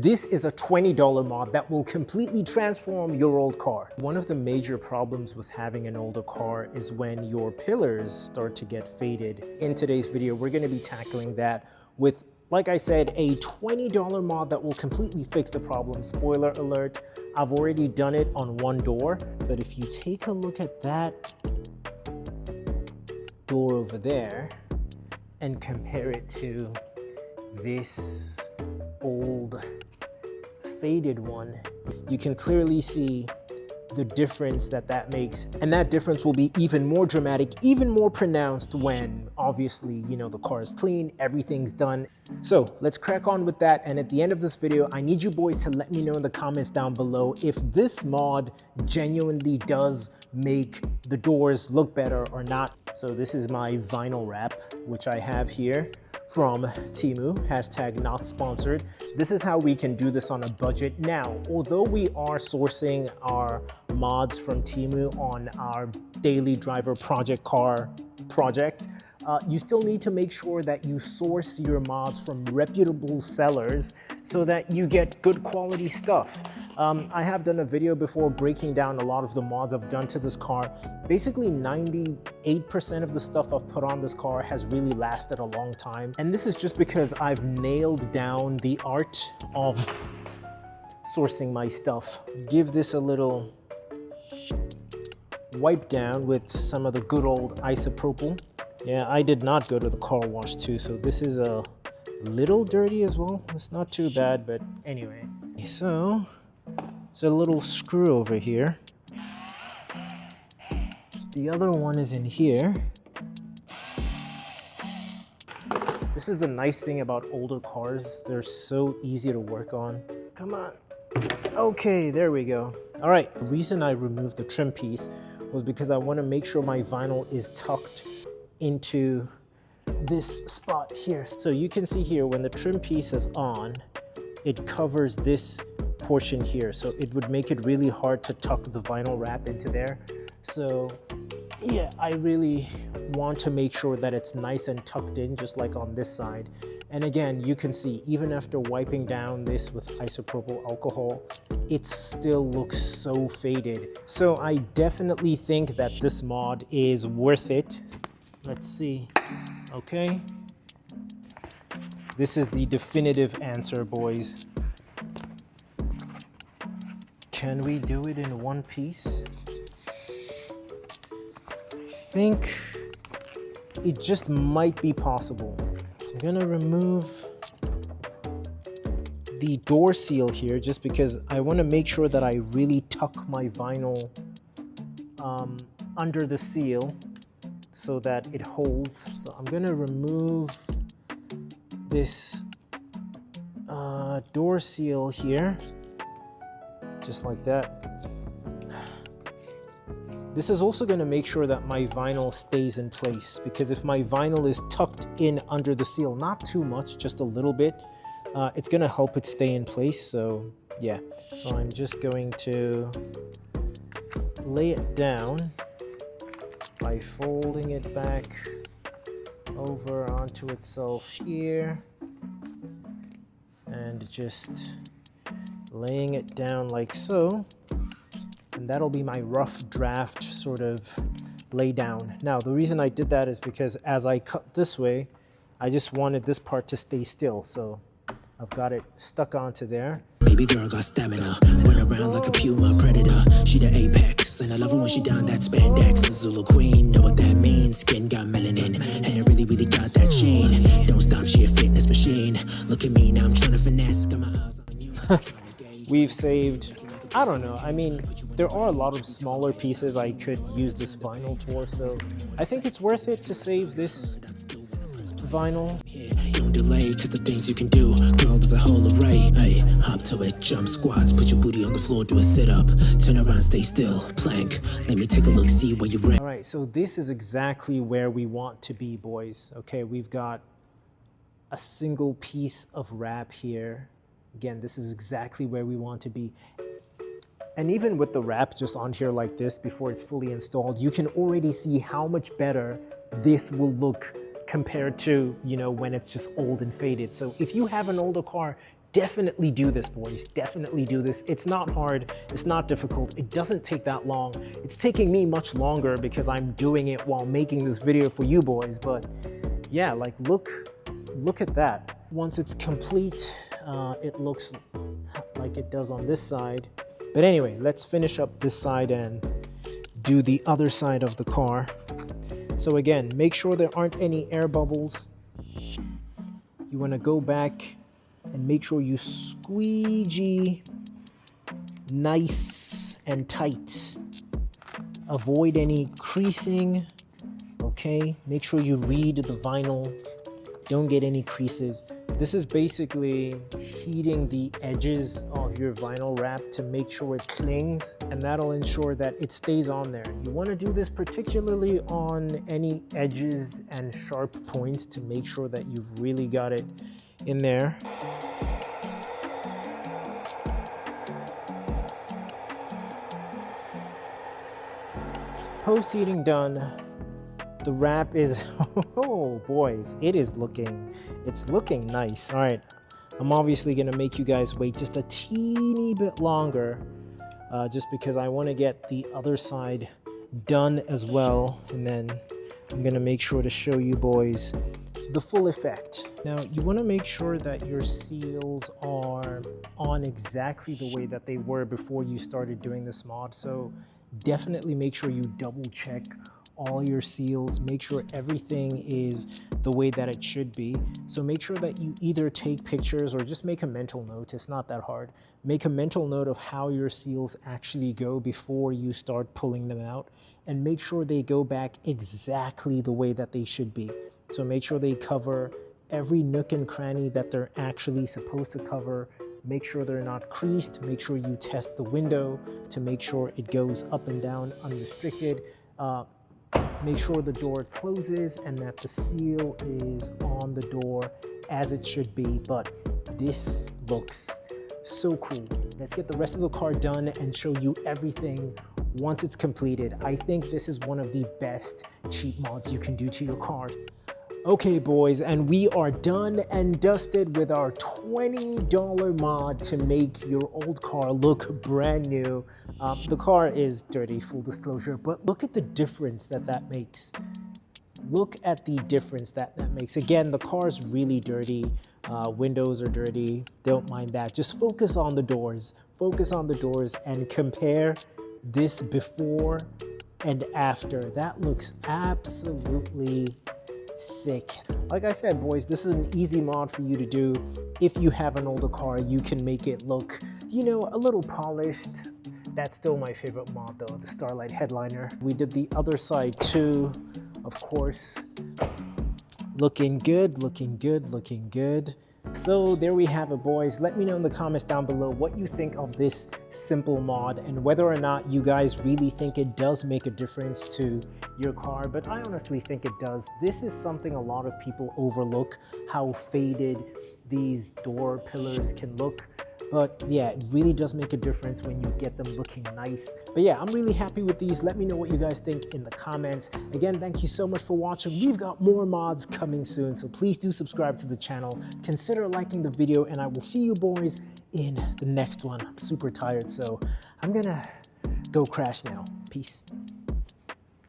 This is a $20 mod that will completely transform your old car. One of the major problems with having an older car is when your pillars start to get faded. In today's video, we're going to be tackling that with, like I said, a $20 mod that will completely fix the problem. Spoiler alert, I've already done it on one door, but if you take a look at that door over there and compare it to this old faded one, you can clearly see the difference that makes, and that difference will be even more dramatic, even more pronounced when obviously, you know, the car is clean, everything's done. So let's crack on with that, and at the end of this video I need you boys to let me know in the comments down below if this mod genuinely does make the doors look better or not. So this is my vinyl wrap, which I have here from Temu, hashtag not sponsored. This is how we can do this on a budget. Now, although we are sourcing our mods from Temu on our daily driver project car project, you still need to make sure that you source your mods from reputable sellers so that you get good quality stuff. I have done a video before breaking down a lot of the mods I've done to this car. Basically 98% of the stuff I've put on this car has really lasted a long time. And this is just because I've nailed down the art of sourcing my stuff. Give this a little wipe down with some of the good old isopropyl. Yeah, I did not go to the car wash too, so this is a little dirty as well. It's not too bad, but anyway. So, there's a little screw over here. The other one is in here. This is the nice thing about older cars. They're so easy to work on. Come on. Okay, there we go. All right, the reason I removed the trim piece was because I want to make sure my vinyl is tucked into this spot here. So you can see here when the trim piece is on, it covers this portion here. So it would make it really hard to tuck the vinyl wrap into there. So yeah, I really want to make sure that it's nice and tucked in, just like on this side. And again, you can see even after wiping down this with isopropyl alcohol, it still looks so faded. So I definitely think that this mod is worth it. Let's see. Okay. This is the definitive answer, boys. Can we do it in one piece? I think it just might be possible. I'm gonna remove the door seal here just because I want to make sure that I really tuck my vinyl under the seal so that it holds. So I'm gonna remove this door seal here, just like that. This is also gonna make sure that my vinyl stays in place, because if my vinyl is tucked in under the seal, not too much, just a little bit, it's gonna help it stay in place. So yeah, so I'm just going to lay it down by folding it back over onto itself here and just laying it down like so, and that'll be my rough draft sort of lay down. Now the reason I did that is because as I cut this way, I just wanted this part to stay still, so I've got it stuck onto there. Baby girl got stamina, run around like a puma predator. She the apex, and I love her when she down that spandex. A Zulu queen, know what that means. Skin got melanin, and it really got that sheen. Don't stop, she a fitness machine. Look at me now, I'm trying to finesse. Got my eyes on you. We've saved, I don't know, I mean, there are a lot of smaller pieces I could use this vinyl for, so I think it's worth it to save this vinyl. Don't delay, cause the things you can do, girl, there's a whole array. Hey, hop to it, jump squats, put your booty on the floor, do a sit-up, turn around, stay still, plank, let me take a look, see where you're at. All right, so this is exactly where we want to be, boys. Okay, we've got a single piece of wrap here. Again, this is exactly where we want to be. And even with the wrap just on here like this before it's fully installed, you can already see how much better this will look compared to, you know, when it's just old and faded. So if you have an older car, definitely do this, boys. Definitely do this. It's not hard. It's not difficult. It doesn't take that long. It's taking me much longer because I'm doing it while making this video for you boys. But yeah, like look at that. Once it's complete, it looks like it does on this side. But anyway, let's finish up this side and do the other side of the car. So again, make sure there aren't any air bubbles. You want to go back and make sure you squeegee nice and tight. Avoid any creasing. Okay, make sure you read the vinyl. Don't get any creases. This is basically heating the edges of your vinyl wrap to make sure it clings, and that'll ensure that it stays on there. You want to do this particularly on any edges and sharp points to make sure that you've really got it in there. Post heating done. The wrap is, oh boys, it's looking nice. All right, I'm obviously gonna make you guys wait just a teeny bit longer, just because I want to get the other side done as well, and then I'm gonna make sure to show you boys the full effect. Now, you want to make sure that your seals are on exactly the way that they were before you started doing this mod. So definitely make sure you double check all your seals, make sure everything is the way that it should be. So make sure that you either take pictures or just make a mental note. It's not that hard. Make a mental note of how your seals actually go before you start pulling them out, and make sure they go back exactly the way that they should be. So make sure they cover every nook and cranny that they're actually supposed to cover. Make sure they're not creased. Make sure you test the window to make sure it goes up and down unrestricted. Make sure the door closes and that the seal is on the door as it should be. But this looks so cool. Let's get the rest of the car done and show you everything once it's completed. I think this is one of the best cheap mods you can do to your car. Okay boys, and we are done and dusted with our $20 mod to make your old car look brand new. The car is dirty, full disclosure, but look at the difference that makes. Look at the difference that makes. Again, the car's really dirty. Windows are dirty. Don't mind that. Just focus on the doors. Focus on the doors and compare this before and after. That looks absolutely sick. Like I said, boys, this is an easy mod for you to do. If you have an older car, you can make it look, you know, a little polished. That's still my favorite mod though, the Starlight headliner. We did the other side too, of course. Looking good, looking good, looking good. So there we have it, boys. Let me know in the comments down below what you think of this simple mod and whether or not you guys really think it does make a difference to your car. But I honestly think it does. This is something a lot of people overlook, how faded these door pillars can look. But yeah, it really does make a difference when you get them looking nice. But yeah, I'm really happy with these. Let me know what you guys think in the comments. Again, thank you so much for watching. We've got more mods coming soon, so please do subscribe to the channel. Consider liking the video, and I will see you boys in the next one. I'm super tired, so I'm gonna go crash now. Peace.